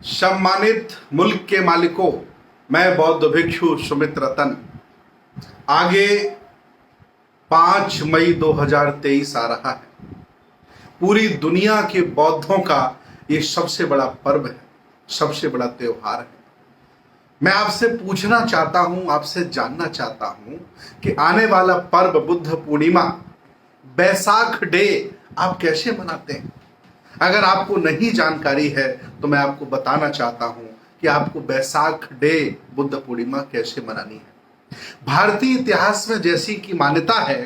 सम्मानित मुल्क के मालिकों, मैं बौद्ध भिक्षु सुमित रतन। आगे 5 मई 2023 आ रहा है। पूरी दुनिया के बौद्धों का ये सबसे बड़ा पर्व है, सबसे बड़ा त्योहार है। मैं आपसे पूछना चाहता हूं, आपसे जानना चाहता हूं कि आने वाला पर्व बुद्ध पूर्णिमा, बैसाख डे आप कैसे मनाते हैं। अगर आपको नहीं जानकारी है तो मैं आपको बताना चाहता हूं कि आपको बैसाख डे बुद्ध पूर्णिमा कैसे मनानी है। भारतीय इतिहास में जैसी की मान्यता है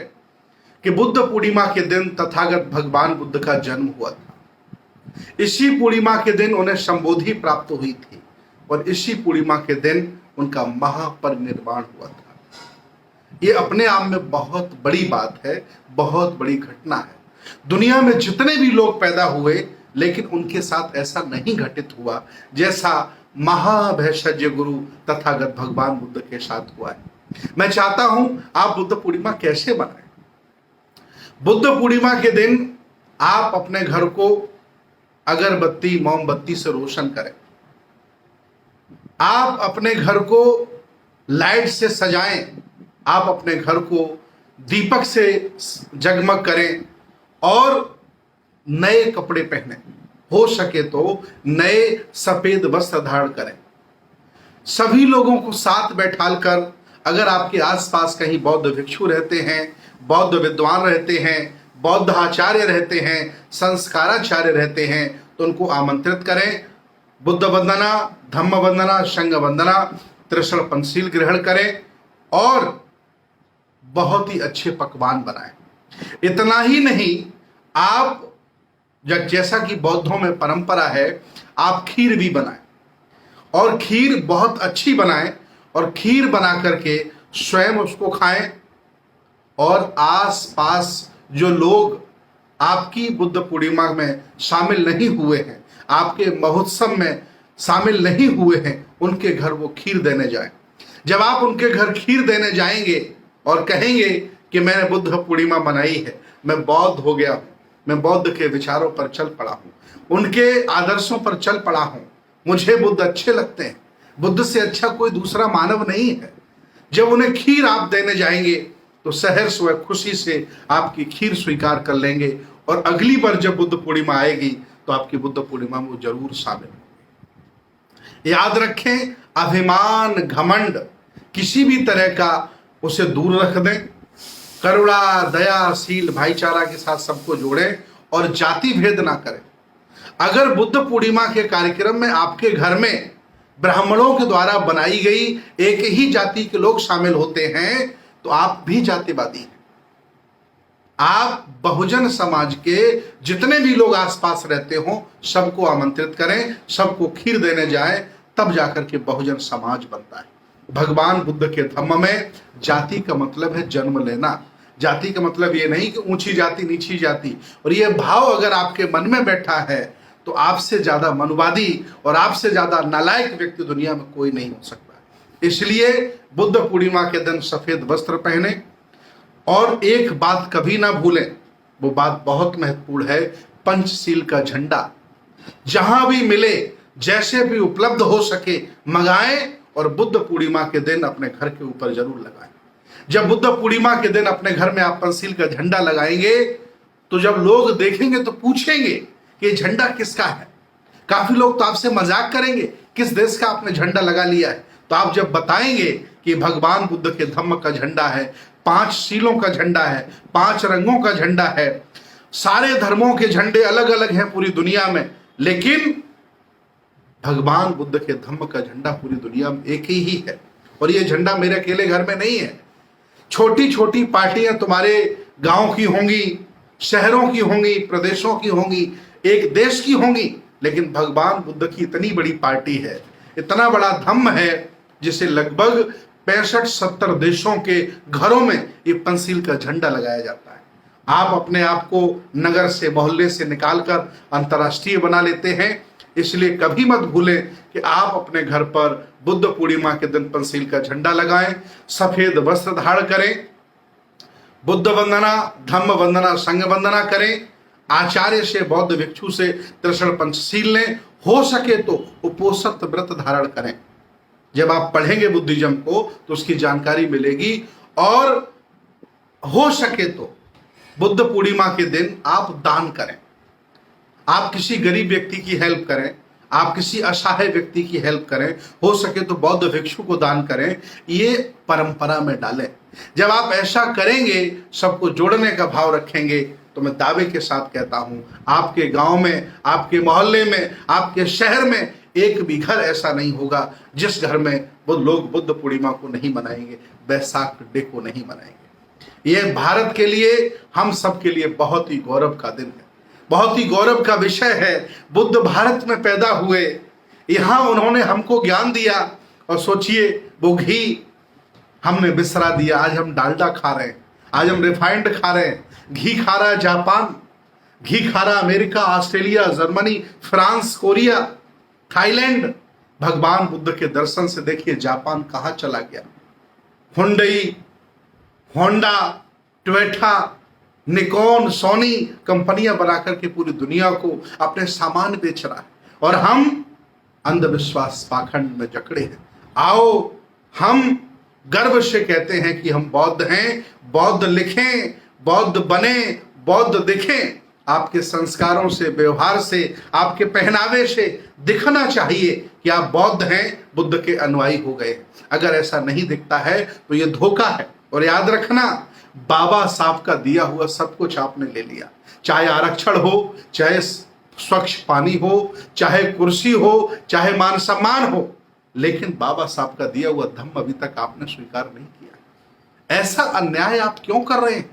कि बुद्ध पूर्णिमा के दिन तथागत भगवान बुद्ध का जन्म हुआ था। इसी पूर्णिमा के दिन उन्हें संबोधि प्राप्त हुई थी और इसी पूर्णिमा के दिन उनका महापरिनिर्वाण हुआ था। ये अपने आप में बहुत बड़ी बात है, बहुत बड़ी घटना है। दुनिया में जितने भी लोग पैदा हुए, लेकिन उनके साथ ऐसा नहीं घटित हुआ जैसा महाभैषज्य गुरु तथागत भगवान बुद्ध के साथ हुआ है। मैं चाहता हूं आप बुद्ध पूर्णिमा कैसे मनाएं। बुद्ध पूर्णिमा के दिन आप अपने घर को अगरबत्ती मोमबत्ती से रोशन करें। आप अपने घर को लाइट से सजाएं। आप अपने घर को दीपक से जगमग करें और नए कपड़े पहने, हो सके तो नए सफेद वस्त्र धारण करें। सभी लोगों को साथ बैठाकर, अगर आपके आसपास कहीं बौद्ध भिक्षु रहते हैं, बौद्ध विद्वान रहते हैं, बौद्ध आचार्य रहते हैं, संस्काराचार्य रहते हैं, तो उनको आमंत्रित करें। बुद्ध वंदना, धम्म वंदना, संघ वंदना, त्रिशल पंचशील ग्रहण करें और बहुत ही अच्छे पकवान बनाएं। इतना ही नहीं, आप जैसा कि बौद्धों में परंपरा है, आप खीर भी बनाएं और खीर बहुत अच्छी बनाएं और खीर बना करके स्वयं उसको खाएं और आस-पास जो लोग आपकी बुद्ध पूर्णिमा में शामिल नहीं हुए हैं, आपके महोत्सव में शामिल नहीं हुए हैं, उनके घर वो खीर देने जाएं। जब आप उनके घर खीर देने जाएंगे और कहेंगे कि मैंने बुद्ध पूर्णिमा मनाई है, मैं बौद्ध हो गया हूं, मैं बौद्ध के विचारों पर चल पड़ा हूं, उनके आदर्शों पर चल पड़ा हूं, मुझे बुद्ध अच्छे लगते हैं, बुद्ध से अच्छा कोई दूसरा मानव नहीं है। जब उन्हें खीर आप देने जाएंगे तो सहर्ष व खुशी से आपकी खीर स्वीकार कर लेंगे और अगली बार जब बुद्ध पूर्णिमा आएगी तो आपकी बुद्ध पूर्णिमा में जरूर शामिल होंगे। याद रखें, अभिमान घमंड किसी भी तरह का उसे दूर रख दें। करुणा, दयाशील, भाईचारा के साथ सबको जोड़ें और जाति भेद ना करें। अगर बुद्ध पूर्णिमा के कार्यक्रम में आपके घर में ब्राह्मणों के द्वारा बनाई गई एक ही जाति के लोग शामिल होते हैं तो आप भी जातिवादी हैं। आप बहुजन समाज के जितने भी लोग आसपास रहते हो सबको आमंत्रित करें, सबको खीर देने जाएं, तब जाकर के बहुजन समाज बनता है। भगवान बुद्ध के धम्म में जाति का मतलब है जन्म लेना। जाति का मतलब ये नहीं कि ऊंची जाति नीची जाति। और ये भाव अगर आपके मन में बैठा है तो आपसे ज्यादा मनुवादी और आपसे ज्यादा नालायक व्यक्ति दुनिया में कोई नहीं हो सकता। इसलिए बुद्ध पूर्णिमा के दिन सफेद वस्त्र पहने और एक बात कभी ना भूलें, वो बात बहुत महत्वपूर्ण है, पंचशील का झंडा जहां भी मिले, जैसे भी उपलब्ध हो सके मंगाएं और बुद्ध पूर्णिमा के दिन अपने घर के ऊपर जरूर लगाएं। जब बुद्ध पूर्णिमा के दिन अपने घर में आप पंचशील का झंडा लगाएंगे तो जब लोग देखेंगे तो पूछेंगे कि ये झंडा किसका है। काफी लोग तो आपसे मजाक करेंगे, किस देश का आपने झंडा लगा लिया है। तो आप जब बताएंगे कि भगवान बुद्ध के धम्म का झंडा है, 5 शीलों का झंडा है, 5 रंगों का झंडा है, सारे धर्मों के झंडे अलग अलग हैं पूरी दुनिया में, लेकिन भगवान बुद्ध के धम्म का झंडा पूरी दुनिया में एक ही है। और ये झंडा मेरे अकेले घर में नहीं है। छोटी छोटी पार्टियां तुम्हारे गांव की होंगी, शहरों की होंगी, प्रदेशों की होंगी, एक देश की होंगी, लेकिन भगवान बुद्ध की इतनी बड़ी पार्टी है, इतना बड़ा धम्म है, जिसे लगभग 65-70 देशों के घरों में ये पंचशील का झंडा लगाया जाता है। आप अपने आप को नगर से, मोहल्ले से निकालकर अंतर्राष्ट्रीय बना लेते हैं। इसलिए कभी मत भूलें कि आप अपने घर पर बुद्ध पूर्णिमा के दिन पंचशील का झंडा लगाएं, सफेद वस्त्र धारण करें, बुद्ध वंदना, धम्म वंदना, संघ वंदना करें, आचार्य से, बौद्ध भिक्षु से त्रिशल पंचशील लें। हो सके तो उपोषित व्रत धारण करें। जब आप पढ़ेंगे बुद्धिज्म को तो उसकी जानकारी मिलेगी। और हो सके तो बुद्ध पूर्णिमा के दिन आप दान करें, आप किसी गरीब व्यक्ति की हेल्प करें, आप किसी असहाय व्यक्ति की हेल्प करें, हो सके तो बौद्ध भिक्षु को दान करें, ये परंपरा में डालें। जब आप ऐसा करेंगे, सबको जोड़ने का भाव रखेंगे, तो मैं दावे के साथ कहता हूं आपके गांव में, आपके मोहल्ले में, आपके शहर में एक भी घर ऐसा नहीं होगा जिस घर में वो लोग बुद्ध पूर्णिमा को नहीं मनाएंगे, वैसाख डे को नहीं मनाएंगे। ये भारत के लिए, हम सब के लिए बहुत ही गौरव का दिन है, बहुत ही गौरव का विषय है। बुद्ध भारत में पैदा हुए, यहां उन्होंने हमको ज्ञान दिया, और सोचिए वो घी हमने बिसरा दिया। आज हम डालडा खा रहे हैं, आज हम रिफाइंड खा रहे हैं, घी खा रहा है जापान, घी खा रहा America, Australia, Germany, France, Korea, Thailand. भगवान बुद्ध के दर्शन से देखिए जापान कहां चला गया। Hyundai, Honda, Toyota, Nikon, Sony कंपनियां बनाकर के पूरी दुनिया को अपने सामान बेच रहा है, और हम अंधविश्वास पाखंड में जकड़े हैं। आओ हम गर्व से कहते हैं कि हम बौद्ध हैं, बौद्ध लिखें, बौद्ध बने, बौद्ध दिखें। आपके संस्कारों से, व्यवहार से, आपके पहनावे से दिखना चाहिए कि आप बौद्ध हैं, बुद्ध के अनुयायी हो गए। अगर ऐसा नहीं दिखता है तो यह धोखा है। और याद रखना, बाबा साहब का दिया हुआ सब कुछ आपने ले लिया, चाहे आरक्षण हो, चाहे स्वच्छ पानी हो, चाहे कुर्सी हो, चाहे मान सम्मान हो, लेकिन बाबा साहब का दिया हुआ धम्म अभी तक आपने स्वीकार नहीं किया। ऐसा अन्याय आप क्यों कर रहे हैं?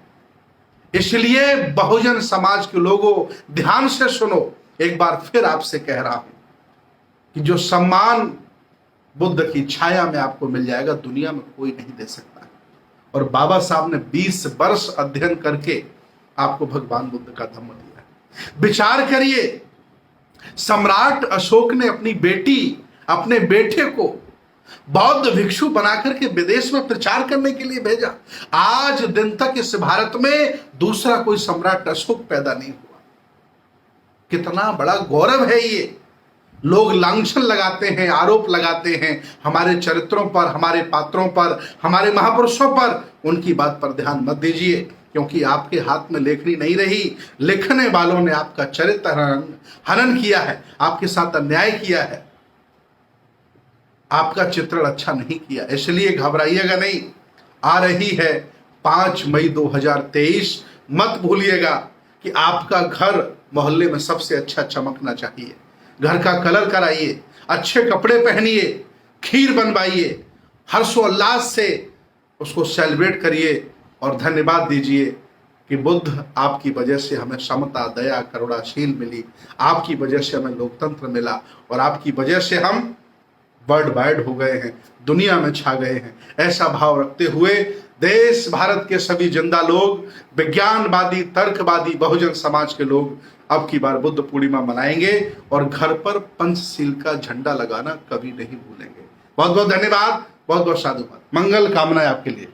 इसलिए बहुजन समाज के लोगों, ध्यान से सुनो, एक बार फिर आपसे कह रहा हूं कि जो सम्मान बुद्ध की छाया में आपको मिल जाएगा, दुनिया में कोई नहीं दे सकता। और बाबा साहब ने 20 वर्ष अध्ययन करके आपको भगवान बुद्ध का धम्म दिया। विचार करिए, सम्राट अशोक ने अपनी बेटी, अपने बेटे को बौद्ध भिक्षु बनाकर के विदेश में प्रचार करने के लिए भेजा। आज दिन तक इस भारत में दूसरा कोई सम्राट अशोक पैदा नहीं हुआ। कितना बड़ा गौरव है ये। लोग लांछन लगाते हैं, आरोप लगाते हैं हमारे चरित्रों पर, हमारे पात्रों पर, हमारे महापुरुषों पर। उनकी बात पर ध्यान मत दीजिए, क्योंकि आपके हाथ में लेखनी नहीं रही। लिखने वालों ने आपका चरित्र हनन किया है, आपके साथ अन्याय किया है, आपका चित्रण अच्छा नहीं किया। इसलिए घबराइएगा नहीं। आ रही है 5 मई 2023। मत भूलिएगा कि आपका घर मोहल्ले में सबसे अच्छा चमकना चाहिए। घर का कलर कराइए, अच्छे कपड़े पहनिए, खीर बनवाइए, हर्षोल्लास से उसको सेलिब्रेट करिए और धन्यवाद दीजिए कि बुद्ध आपकी वजह से हमें समता, दया, करुणाशील मिली, आपकी वजह से हमें लोकतंत्र मिला, और आपकी वजह से हम वर्ल्ड वाइड हो गए हैं, दुनिया में छा गए हैं। ऐसा भाव रखते हुए देश भारत के सभी जिंदा लोग, विज्ञानवादी, तर्कवादी, बहुजन समाज के लोग अब की बार बुद्ध पूर्णिमा मनाएंगे, और घर पर पंचशील का झंडा लगाना कभी नहीं भूलेंगे। बहुत बहुत धन्यवाद, बहुत बहुत साधुवाद, मंगल कामनाएं आपके लिए।